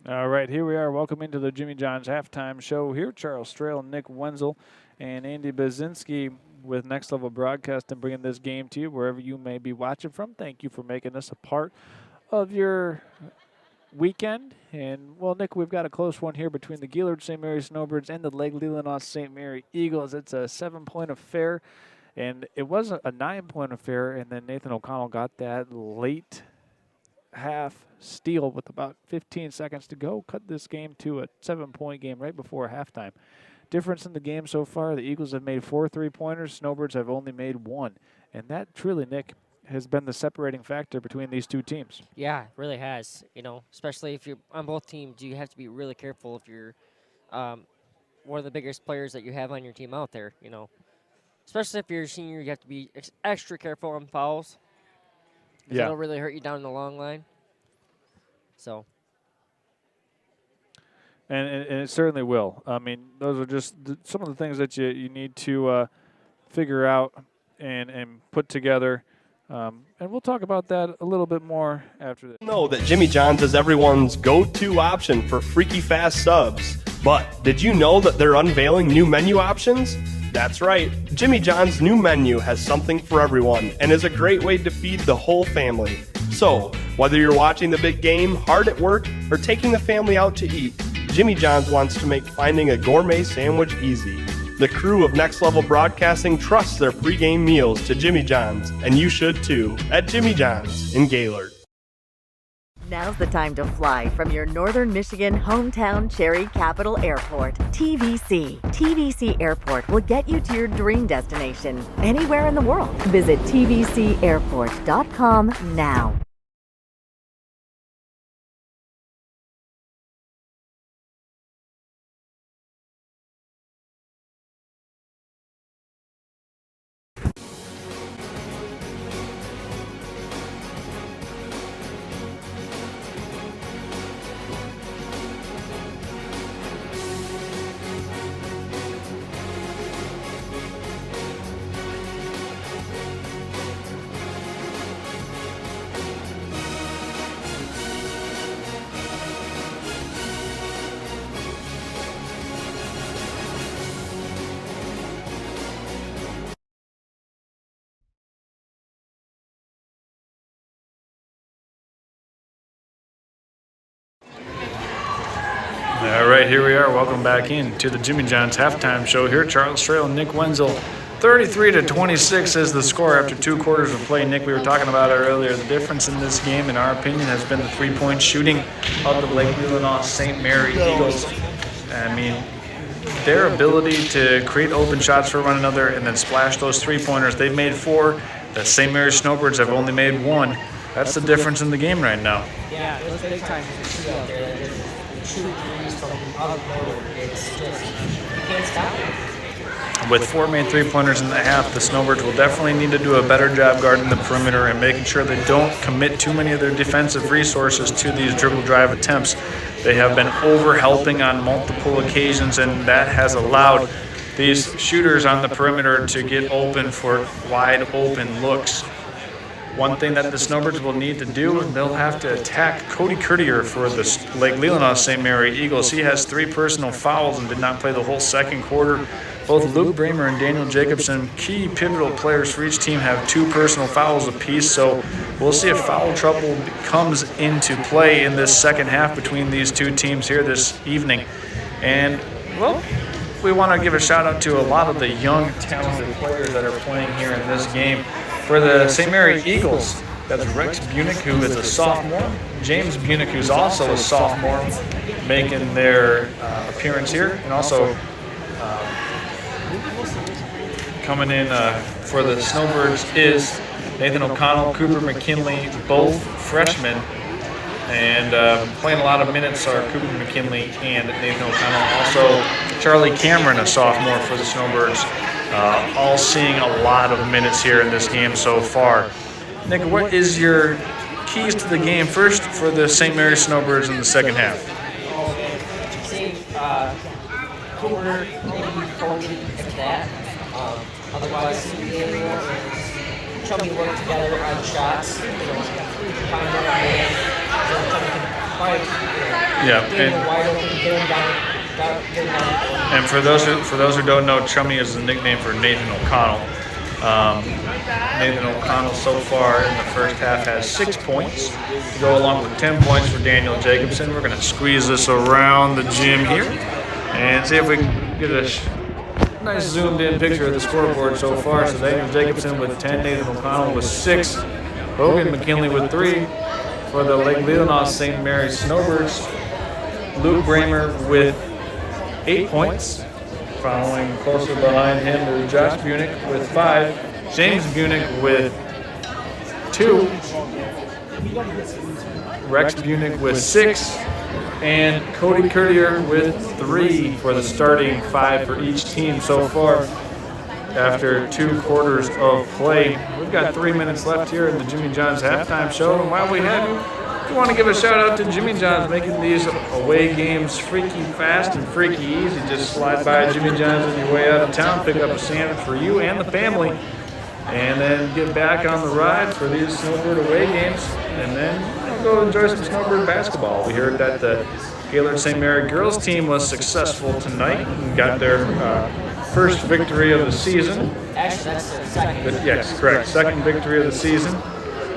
All right, here we are. Welcome into the Jimmy John's halftime show here. Charles Strail, Nick Wenzel, and Andy Bazinski with Next Level Broadcasting, bringing this game to you wherever you may be watching from. Thank you for making us a part of your weekend. And, well, Nick, we've got a close one here between the Gaylord St. Mary Snowbirds and the Lake Leelanau St. Mary Eagles. It's a 7-point affair, and it was a 9-point affair, and then Nathan O'Connell got that late half steal with about 15 seconds to go. Cut this game to a 7-point game right before halftime. Difference in the game so far, the Eagles have made 4 3-pointers. Snowbirds have only made 1. And that truly, Nick, has been the separating factor between these two teams. Yeah, it really has. You know, especially if you're on both teams, you have to be really careful if you're one of the biggest players that you have on your team out there, you know. Especially if you're a senior, you have to be extra careful on fouls. Yeah. It'll really hurt you down the long line. So. And it certainly will. I mean, those are just some of the things that you need to figure out and put together. And we'll talk about that a little bit more after this. Know that Jimmy John's is everyone's go-to option for freaky fast subs. But did you know that they're unveiling new menu options? That's right. Jimmy John's new menu has something for everyone and is a great way to feed the whole family. So, whether you're watching the big game, hard at work, or taking the family out to eat, Jimmy John's wants to make finding a gourmet sandwich easy. The crew of Next Level Broadcasting trusts their pregame meals to Jimmy John's, and you should too, at Jimmy John's in Gaylord. Now's the time to fly from your Northern Michigan hometown Cherry Capital Airport. TVC. TVC Airport will get you to your dream destination anywhere in the world. Visit tvcairport.com now. All right, here we are. Welcome back in to the Jimmy John's halftime show here. Charles Trail and Nick Wenzel. 33-26 is the score after 2 quarters of play. Nick, we were talking about it earlier. The difference in this game, in our opinion, has been the 3-point shooting of the Leelanau St. Mary Eagles. I mean, their ability to create open shots for one another and then splash those 3-pointers. They've made 4. The St. Mary Snowbirds have only made 1. That's the difference in the game right now. Yeah, it was big time out there. Shoot threes from out of nowhere. It's just, you can't stop it. With 4 made 3-pointers in the half, the Snowbirds will definitely need to do a better job guarding the perimeter and making sure they don't commit too many of their defensive resources to these dribble drive attempts. They have been over-helping on multiple occasions, and that has allowed these shooters on the perimeter to get open for wide open looks. One thing that the Snowbirds will need to do, they'll have to attack Cody Curtier for the Leelanau St. Mary Eagles. He has 3 personal fouls and did not play the whole second quarter. Both Luke Bramer and Daniel Jacobson, key pivotal players for each team, have 2 personal fouls apiece. So we'll see if foul trouble comes into play in this second half between these two teams here this evening. And, well, we want to give a shout out to a lot of the young, talented players that are playing here in this game. For the St. Mary Eagles, that's Rex Bunick, who is a sophomore. James Bunick, who's also a sophomore, making their appearance here. And also coming in for the Snowbirds is Nathan O'Connell, Cooper McKinley, both freshmen. And playing a lot of minutes are Cooper McKinley and Nathan O'Connell. Also, Charlie Cameron, a sophomore for the Snowbirds. All seeing a lot of minutes here in this game so far. Nick, what is your keys to the game first for the St. Mary Snowbirds in the second half? Cooper, maybe Cody, if that. Otherwise, chummy work together on shots. Find out a man. And for those who don't know, Chummy is the nickname for Nathan O'Connell. Nathan O'Connell so far in the first half has 6 points, to go along with 10 points for Daniel Jacobson. We're going to squeeze this around the gym here and see if we can get a nice zoomed in picture of the scoreboard so far. So Daniel Jacobson with 10, Nathan O'Connell with 6, Hogan McKinley with 3, for the Leelanau St. Mary's Snowbirds, Luke Bramer with 8 points. Following closer behind him is Josh Bunick with 5, James Bunick with 2, Rex Bunick with 6, and Cody Courtier with 3 for the starting 5 for each team so far after 2 quarters of play. We've got 3 minutes left here in the Jimmy John's halftime show, and while we have you, we want to give a shout out to Jimmy John's making these away games freaky fast and freaky easy. Just slide by Jimmy John's on your way out of town, pick up a sandwich for you and the family, and then get back on the ride for these Snowbird away games, and then go enjoy some Snowbird basketball. We heard that the Gaylord St. Mary girls team was successful tonight and got their first victory of the season. Actually, that's the second. Yes, correct. Second victory of the season,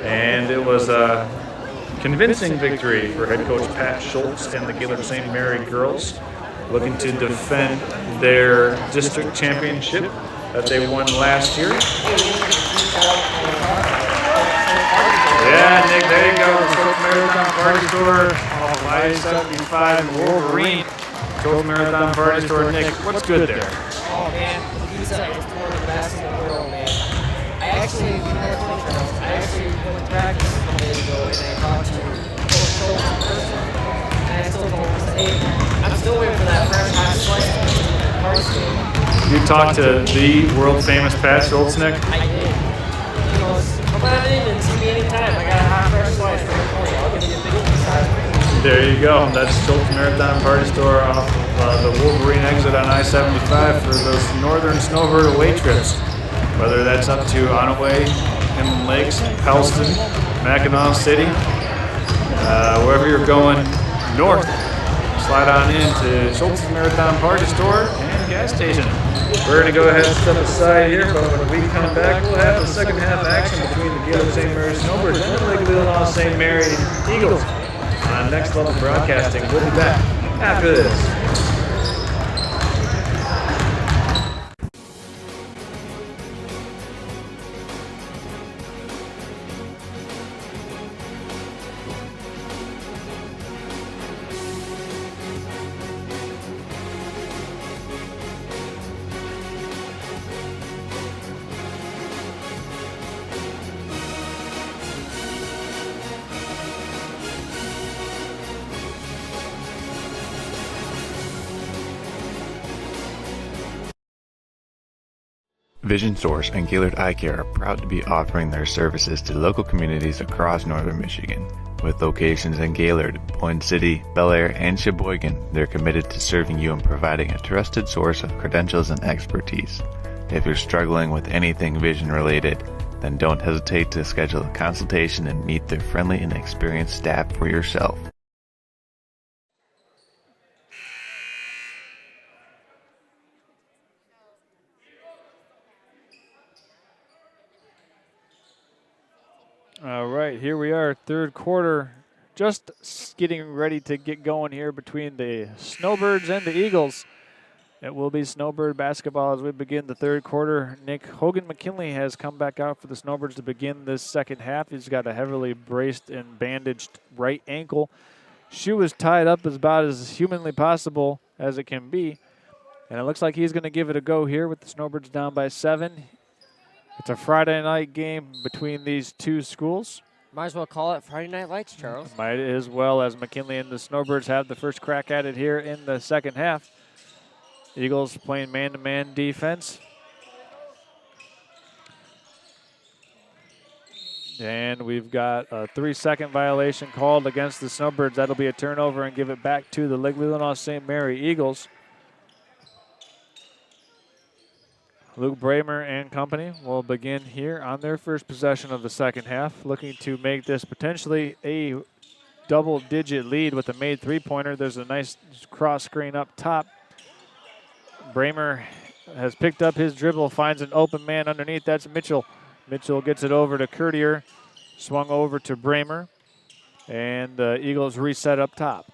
and it was a convincing victory for head coach Pat Schultz and the Gaylord St. Mary girls, looking to defend their district championship that they won last year. Yeah, Nick, there you go. The Coach Marathon Party Store off I-75 in Wolverine. Coach Marathon Party Store. Nick, what's good there? Oh man, the pizza is one of the best in the world, man. I actually went to practice a couple days ago and I talked to Coach Schultz in person, and I still told him, hey, I'm still waiting for that fresh hot slice from Party Store. You talked to the world famous Pat Schultz, Nick? I did. He goes, come on in and see me anytime. I got a hot fresh slice right for you. I'll give you a big size. There you go. That's Schultz Marathon Party Store off the Wolverine exit on I-75 for those northern snowbird away trips. Whether that's up to Onaway, Inland Lakes, Pellston, Mackinac City, wherever you're going north, slide on into Schultz Marathon Party Store and gas station. We're going to go ahead and step aside here, but when we come back, we'll have the second half action between the Gaylord St. Mary Snowbirds and the Leelanau St. Mary Eagles on Next Level Broadcasting. We'll be back after this. Vision Source and Gaylord Eye Care are proud to be offering their services to local communities across northern Michigan. With locations in Gaylord, Point City, Bel Air, and Sheboygan, they're committed to serving you and providing a trusted source of credentials and expertise. If you're struggling with anything vision related, then don't hesitate to schedule a consultation and meet their friendly and experienced staff for yourself. All right, here we are, third quarter, just getting ready to get going here between the Snowbirds and the Eagles. It will be Snowbird basketball as we begin the third quarter. Nick Hogan-McKinley has come back out for the Snowbirds to begin this second half. He's got a heavily braced and bandaged right ankle. Shoe is tied up about as humanly possible as it can be. And it looks like he's going to give it a go here with the Snowbirds down by 7. It's a Friday night game between these two schools. Might as well call it Friday Night Lights, Charles. Might as well, as McKinley and the Snowbirds have the first crack at it here in the second half. Eagles playing man-to-man defense. And we've got a 3-second violation called against the Snowbirds. That'll be a turnover and give it back to the Leelanau St. Mary Eagles. Luke Bramer and company will begin here on their first possession of the second half, looking to make this potentially a double-digit lead with a made three-pointer. There's a nice cross screen up top. Bramer has picked up his dribble, finds an open man underneath. That's Mitchell. Mitchell gets it over to Courtier, swung over to Bramer, and the Eagles reset up top.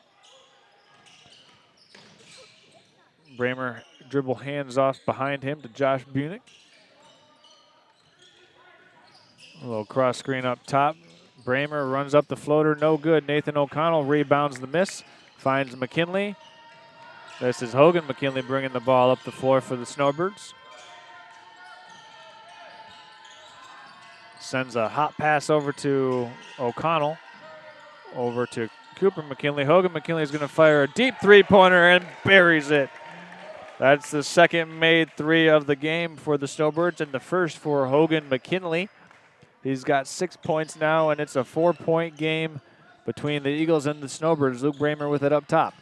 Bramer dribble hands off behind him to Josh Bunick. A little cross screen up top. Bramer runs up the floater, no good. Nathan O'Connell rebounds the miss, finds McKinley. This is Hogan McKinley bringing the ball up the floor for the Snowbirds. Sends a hot pass over to O'Connell, over to Cooper McKinley. Hogan McKinley is going to fire a deep three-pointer and buries it. That's the second made three of the game for the Snowbirds and the first for Hogan McKinley. He's got 6 points now, and it's a 4-point game between the Eagles and the Snowbirds. Luke Bramer with it up top.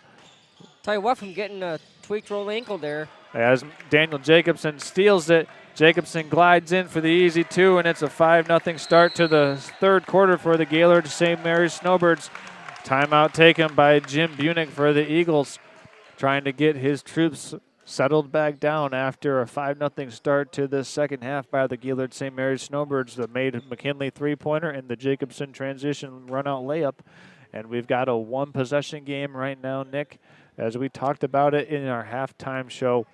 Tell you what, from getting a tweaked rolled ankle there. As Daniel Jacobson steals it, Jacobson glides in for the easy two, and it's a 5-0 start to the third quarter for the Gaylord St. Mary's Snowbirds. Timeout taken by Jim Bunick for the Eagles, trying to get his troops settled back down after a 5-0 start to the second half by the Gaylord St. Mary's Snowbirds that made McKinley three-pointer and the Jacobson transition run-out layup. And we've got a one-possession game right now, Nick. As we talked about it in our halftime show,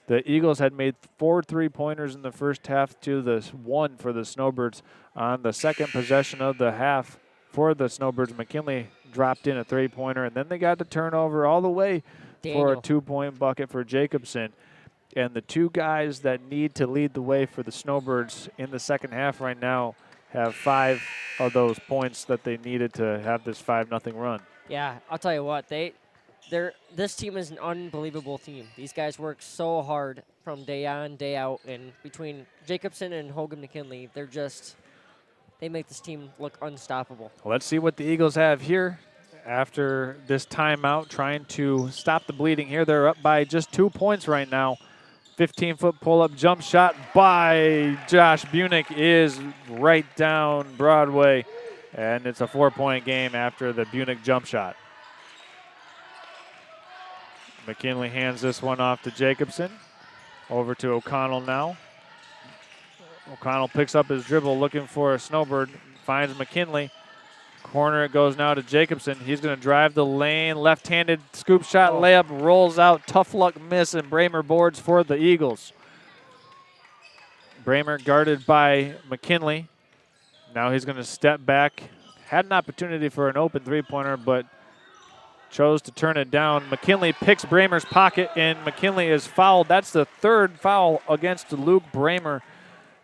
the Eagles had made 4 3-pointers in the first half to the one for the Snowbirds. On the second possession of the half for the Snowbirds, McKinley dropped in a 3-pointer, and then they got the turnover all the way for a 2-point bucket for Jacobson. And the two guys that need to lead the way for the Snowbirds in the second half right now have 5 of those points that they needed to have this 5-0 run. Yeah, I'll tell you what, this team is an unbelievable team. These guys work so hard from day on, day out, and between Jacobson and Hogan McKinley, they make this team look unstoppable. Let's see what the Eagles have here after this timeout, trying to stop the bleeding here. They're up by just 2 points right now. 15-foot pull-up jump shot by Josh Bunick is right down Broadway, and it's a 4-point game after the Bunick jump shot. McKinley hands this one off to Jacobson. Over to O'Connell now. O'Connell picks up his dribble looking for a Snowbird. Finds McKinley. Corner it goes now to Jacobson. He's going to drive the lane. Left-handed scoop shot layup. Rolls out. Tough luck miss, and Bramer boards for the Eagles. Bramer guarded by McKinley. Now he's going to step back. Had an opportunity for an open three-pointer, but chose to turn it down. McKinley picks Bramer's pocket, and McKinley is fouled. That's the third foul against Luke Bramer,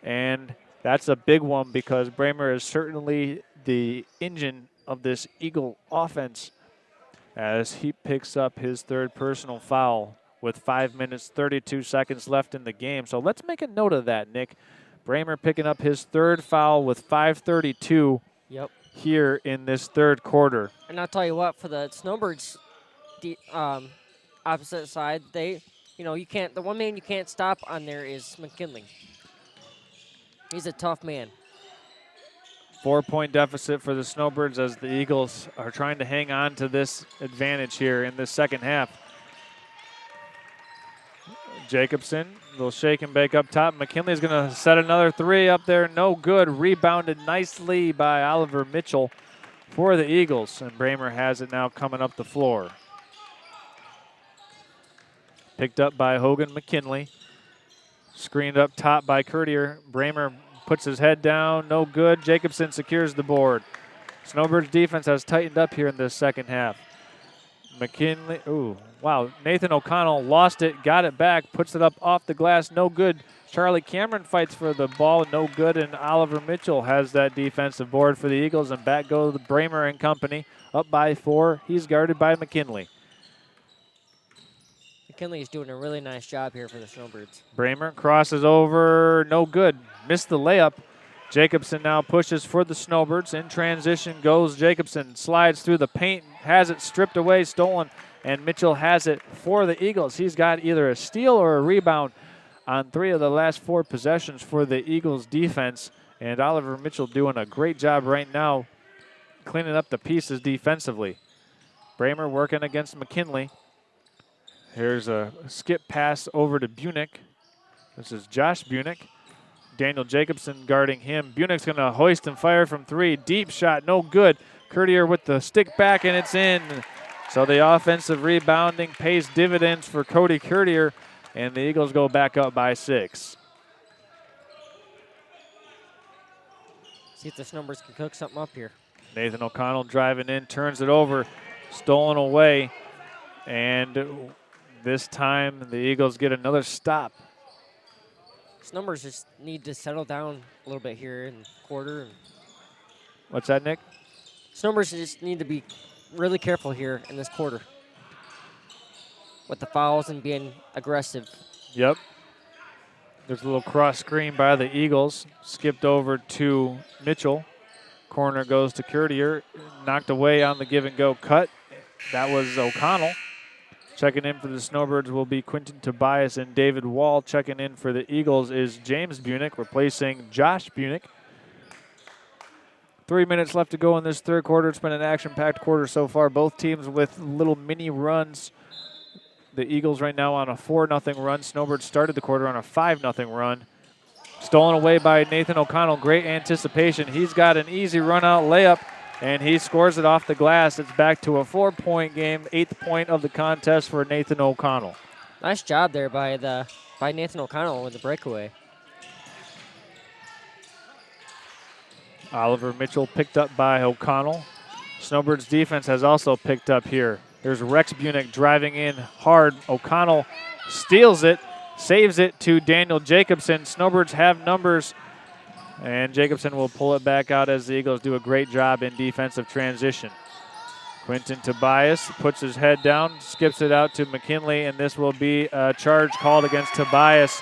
and that's a big one because Bramer is certainly the engine of this Eagle offense as he picks up his third personal foul with 5 minutes, 32 seconds left in the game. So let's make a note of that, Nick. Bramer picking up his third foul with 5:32 here in this third quarter. And I'll tell you what, for the Snowbirds, opposite side, the one man you can't stop on there is McKinley. He's a tough man. 4-point deficit for the Snowbirds as the Eagles are trying to hang on to this advantage here in this second half. Jacobson will shake and bake up top. McKinley's going to set another three up there. No good. Rebounded nicely by Oliver Mitchell for the Eagles. And Bramer has it now coming up the floor. Picked up by Hogan McKinley. Screened up top by Courtier. Bramer puts his head down. No good. Jacobson secures the board. Snowbirds defense has tightened up here in this second half. McKinley, wow. Nathan O'Connell lost it, got it back, puts it up off the glass, no good. Charlie Cameron fights for the ball, no good, and Oliver Mitchell has that defensive board for the Eagles, and back go the Bramer and company, up by 4. He's guarded by McKinley. McKinley is doing a really nice job here for the Snowbirds. Bramer crosses over, no good, missed the layup. Jacobson now pushes for the Snowbirds. In transition goes Jacobson, slides through the paint, has it stripped away, stolen, and Mitchell has it for the Eagles. He's got either a steal or a rebound on 3 of the last 4 possessions for the Eagles defense, and Oliver Mitchell doing a great job right now cleaning up the pieces defensively. Bramer working against McKinley. Here's a skip pass over to Bunick. This is Josh Bunick. Daniel Jacobson guarding him. Bunick's going to hoist and fire from 3. Deep shot, no good. Courtier with the stick back, and it's in. So the offensive rebounding pays dividends for Cody Courtier, and the Eagles go back up by 6. See if the Snowbirds can cook something up here. Nathan O'Connell driving in, turns it over, stolen away, and this time the Eagles get another stop. Snowbirds just need to settle down a little bit here in the quarter. What's that, Nick? Snowbirds just need to be really careful here in this quarter with the fouls and being aggressive. Yep. There's a little cross screen by the Eagles. Skipped over to Mitchell. Corner goes to Courtier. Knocked away on the give and go cut. That was O'Connell. Checking in for the Snowbirds will be Quentin Tobias and David Wall. Checking in for the Eagles is James Bunick, replacing Josh Bunick. 3 minutes left to go in this third quarter. It's been an action-packed quarter so far. Both teams with little mini runs. The Eagles right now on a 4-0 run. Snowbirds started the quarter on a 5-0 run. Stolen away by Nathan O'Connell. Great anticipation. He's got an easy run-out layup, and he scores it off the glass. It's back to a 4-point game, 8th point of the contest for Nathan O'Connell. Nice job there by Nathan O'Connell with the breakaway. Oliver Mitchell picked up by O'Connell. Snowbirds defense has also picked up here. There's Rex Bunick driving in hard. O'Connell steals it, saves it to Daniel Jacobson. Snowbirds have numbers, and Jacobson will pull it back out as the Eagles do a great job in defensive transition. Quentin Tobias puts his head down, skips it out to McKinley, and this will be a charge called against Tobias.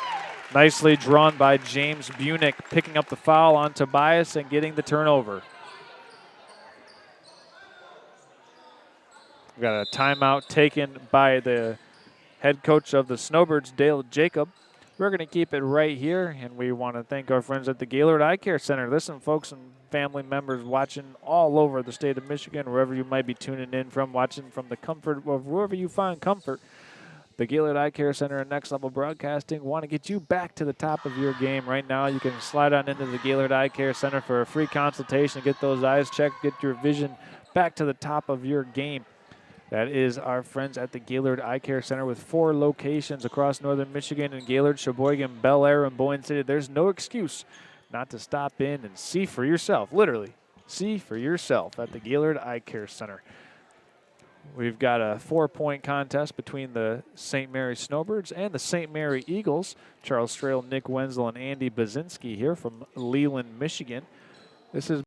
Nicely drawn by James Bunick, picking up the foul on Tobias and getting the turnover. We've got a timeout taken by the head coach of the Snowbirds, Dale Jacob. We're going to keep it right here, and we want to thank our friends at the Gaylord Eye Care Center. Listen, folks and family members watching all over the state of Michigan, wherever you might be tuning in from, watching from the comfort of wherever you find comfort. The Gaylord Eye Care Center and Next Level Broadcasting want to get you back to the top of your game. Right now, you can slide on into the Gaylord Eye Care Center for a free consultation, get those eyes checked, get your vision back to the top of your game. That is our friends at the Gaylord Eye Care Center with 4 locations across northern Michigan in Gaylord, Sheboygan, Bel Air, and Boyne City. There's no excuse not to stop in and see for yourself, literally, see for yourself at the Gaylord Eye Care Center. We've got a 4-point contest between the St. Mary Snowbirds and the St. Mary Eagles. Charles Strail, Nick Wenzel, and Andy Bazinski here from Leland, Michigan. This is